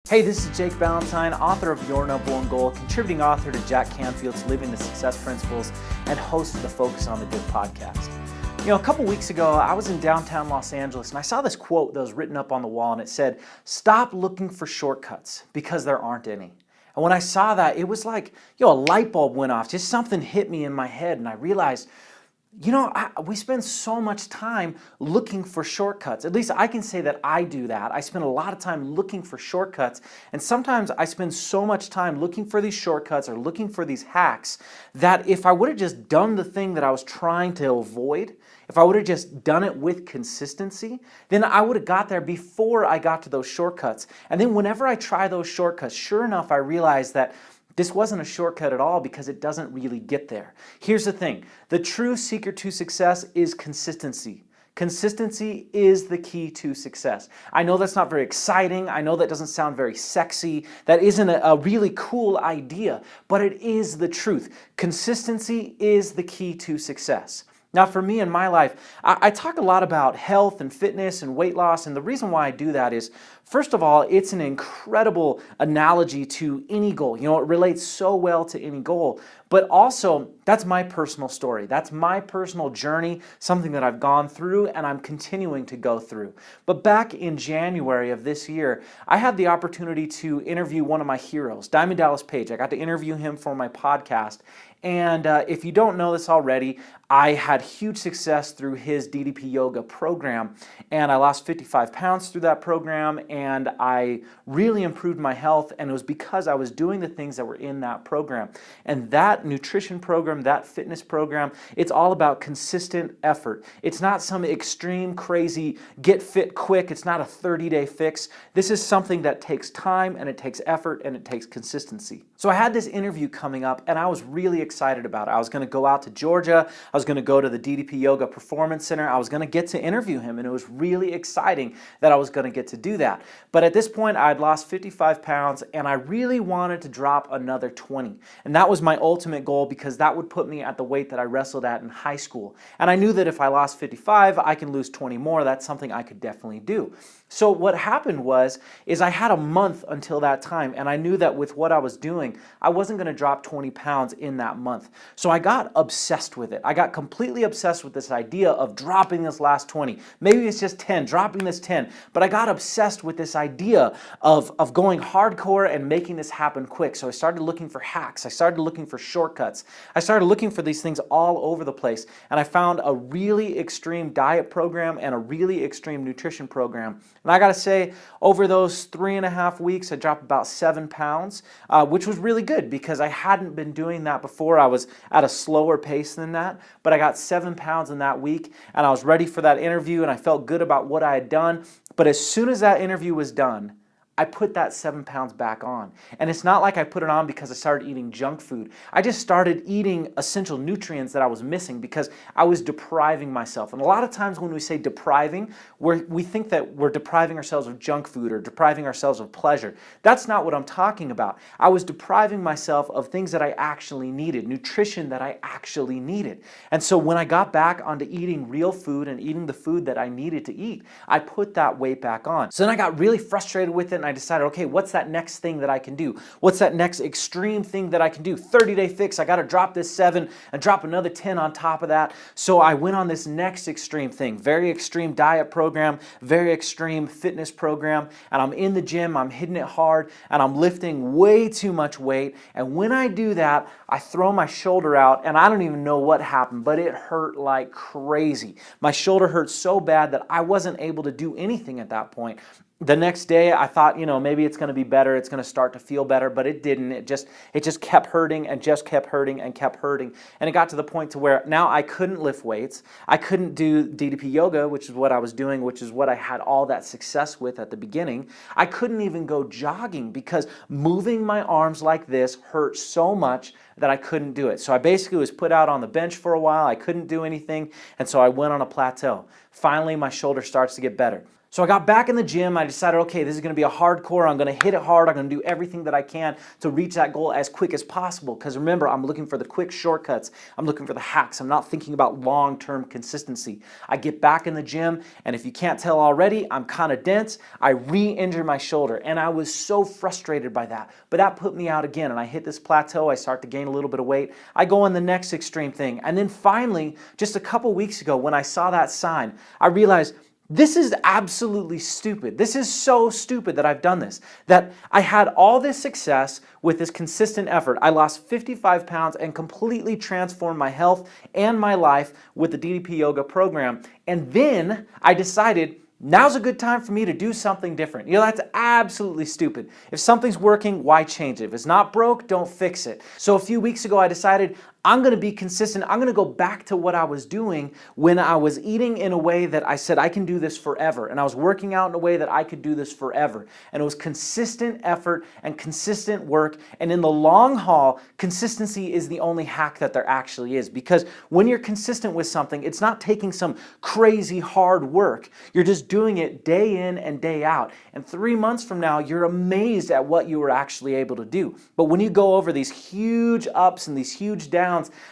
Hey, this is Jake Ballentine, author of Your Number One Goal, contributing author to Jack Canfield's Living the Success Principles, and host of the Focus on the Good podcast. You know, a couple weeks ago, I was in downtown Los Angeles, and I saw this quote that was written up on the wall, and it said, "Stop looking for shortcuts, because there aren't any." And when I saw that, it was like, a light bulb went off. Just something hit me in my head, and I realized, we spend so much time looking for shortcuts. At least I can say that I do that. I spend a lot of time looking for shortcuts, and sometimes I spend so much time looking for these shortcuts or looking for these hacks that if I would have just done the thing that I was trying to avoid, if I would have just done it with consistency, then I would have got there before I got to those shortcuts. And then whenever I try those shortcuts, sure enough, I realize that this wasn't a shortcut at all because it doesn't really get there. Here's the thing. The true secret to success is consistency. Consistency is the key to success. I know that's not very exciting. I know that doesn't sound very sexy. That isn't a really cool idea, but it is the truth. Consistency is the key to success. Now, for me in my life, I talk a lot about health and fitness and weight loss, and the reason why I do that is, first of all, it's an incredible analogy to any goal. It relates so well to any goal, but also that's my personal story. That's my personal journey, something that I've gone through and I'm continuing to go through. But back in January of this year, I had the opportunity to interview one of my heroes, Diamond Dallas Page. I got to interview him for my podcast. And if you don't know this already, I had huge success through his DDP yoga program, and I lost 55 pounds through that program, and I really improved my health, and it was because I was doing the things that were in that program. And that nutrition program, that fitness program, it's all about consistent effort. It's not some extreme, crazy, get fit quick. It's not a 30-day fix. This is something that takes time, and it takes effort, and it takes consistency. So I had this interview coming up, and I was really excited about it. I was going to go out to Georgia. I was going to go to the DDP Yoga Performance Center. I was going to get to interview him, and it was really exciting that I was going to get to do that. But at this point, I had lost 55 pounds, and I really wanted to drop another 20. And that was my ultimate goal because that would put me at the weight that I wrestled at in high school. And I knew that if I lost 55, I can lose 20 more. That's something I could definitely do. So what happened is I had a month until that time, and I knew that with what I was doing, I wasn't going to drop 20 pounds in that month. So I got obsessed with it. I got completely obsessed with this idea of dropping this last 20. Maybe it's just 10, dropping this 10. But I got obsessed with this idea of going hardcore and making this happen quick. So I started looking for hacks. I started looking for shortcuts. I started looking for these things all over the place. And I found a really extreme diet program and a really extreme nutrition program. And I got to say, over those 3.5 weeks, I dropped about 7 pounds, which was really good because I hadn't been doing that before. I was at a slower pace than that, but I got 7 pounds in that week, and I was ready for that interview, and I felt good about what I had done. But as soon as that interview was done, I put that 7 pounds back on. And it's not like I put it on because I started eating junk food. I just started eating essential nutrients that I was missing because I was depriving myself. And a lot of times when we say depriving, we think that we're depriving ourselves of junk food or depriving ourselves of pleasure. That's not what I'm talking about. I was depriving myself of things that I actually needed, nutrition that I actually needed. And so when I got back onto eating real food and eating the food that I needed to eat, I put that weight back on. So then I got really frustrated with it, and I decided, okay, what's that next thing that I can do? What's that next extreme thing that I can do? 30-day fix, I got to drop this 7 and drop another 10 on top of that. So I went on this next extreme thing, very extreme diet program, very extreme fitness program, and I'm in the gym, I'm hitting it hard, and I'm lifting way too much weight. And when I do that, I throw my shoulder out, and I don't even know what happened, but it hurt like crazy. My shoulder hurt so bad that I wasn't able to do anything at that point. The next day, I thought, maybe it's going to be better. It's going to start to feel better, but it didn't. It just kept hurting and just kept hurting and kept hurting. And it got to the point to where now I couldn't lift weights. I couldn't do DDP yoga, which is what I was doing, which is what I had all that success with at the beginning. I couldn't even go jogging because moving my arms like this hurt so much that I couldn't do it. So I basically was put out on the bench for a while. I couldn't do anything, and so I went on a plateau. Finally, my shoulder starts to get better. So I got back in the gym. I decided, okay, this is going to be a hardcore. I'm going to hit it hard. I'm going to do everything that I can to reach that goal as quick as possible. Because remember, I'm looking for the quick shortcuts. I'm looking for the hacks. I'm not thinking about long-term consistency. I get back in the gym, and if you can't tell already, I'm kind of dense. I re-injured my shoulder, and I was so frustrated by that. But that put me out again, and I hit this plateau. I start to gain a little bit of weight. I go on the next extreme thing. And then finally, just a couple weeks ago, when I saw that sign, I realized, this is absolutely stupid. This is so stupid that I've done this. That I had all this success with this consistent effort. I lost 55 pounds and completely transformed my health and my life with the DDP Yoga program. And then I decided, now's a good time for me to do something different. You know, that's absolutely stupid. If something's working, why change it? If it's not broke, don't fix it. So a few weeks ago, I decided I'm going to be consistent. I'm going to go back to what I was doing when I was eating in a way that I said I can do this forever. And I was working out in a way that I could do this forever. And it was consistent effort and consistent work. And in the long haul, consistency is the only hack that there actually is. Because when you're consistent with something, it's not taking some crazy hard work. You're just doing it day in and day out. And 3 months from now, you're amazed at what you were actually able to do. But when you go over these huge ups and these huge downs,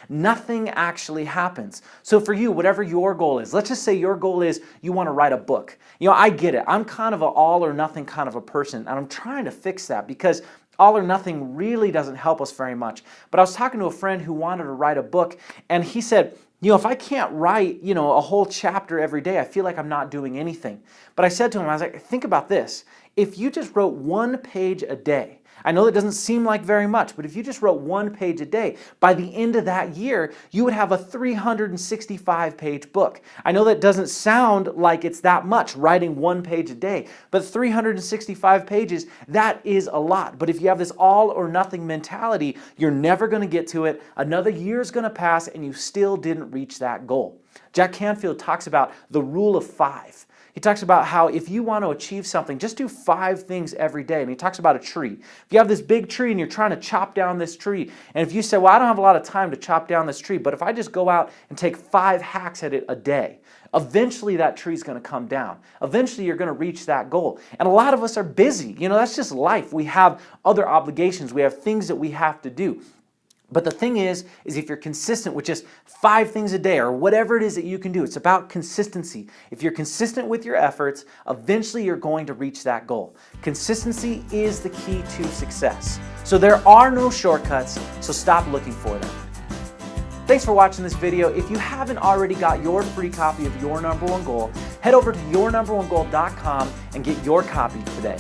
nothing actually happens. So for you, whatever your goal is, let's just say your goal is you want to write a book. You know, I get it. I'm kind of an all or nothing kind of a person, and I'm trying to fix that because all or nothing really doesn't help us very much. But I was talking to a friend who wanted to write a book, and he said, you know, if I can't write, you know, a whole chapter every day, I feel like I'm not doing anything. But I said to him, I was like, think about this. If you just wrote 1 page a day, I know that doesn't seem like very much, but if you just wrote 1 page a day, by the end of that year, you would have a 365-page book. I know that doesn't sound like it's that much, writing 1 page a day, but 365 pages, that is a lot. But if you have this all or nothing mentality, you're never going to get to it. Another year is going to pass, and you still didn't reach that goal. Jack Canfield talks about the rule of 5. He talks about how if you want to achieve something, just do 5 things every day. And he talks about a tree. If you have this big tree and you're trying to chop down this tree, and if you say, well, I don't have a lot of time to chop down this tree, but if I just go out and take 5 hacks at it a day, eventually that tree's going to come down. Eventually you're going to reach that goal. And a lot of us are busy. You know, that's just life. We have other obligations. We have things that we have to do. But the thing is if you're consistent with just 5 things a day or whatever it is that you can do, it's about consistency. If you're consistent with your efforts, eventually you're going to reach that goal. Consistency is the key to success. So there are no shortcuts, so stop looking for them. Thanks for watching this video. If you haven't already got your free copy of Your Number One Goal, head over to yournumber1goal.com and get your copy today.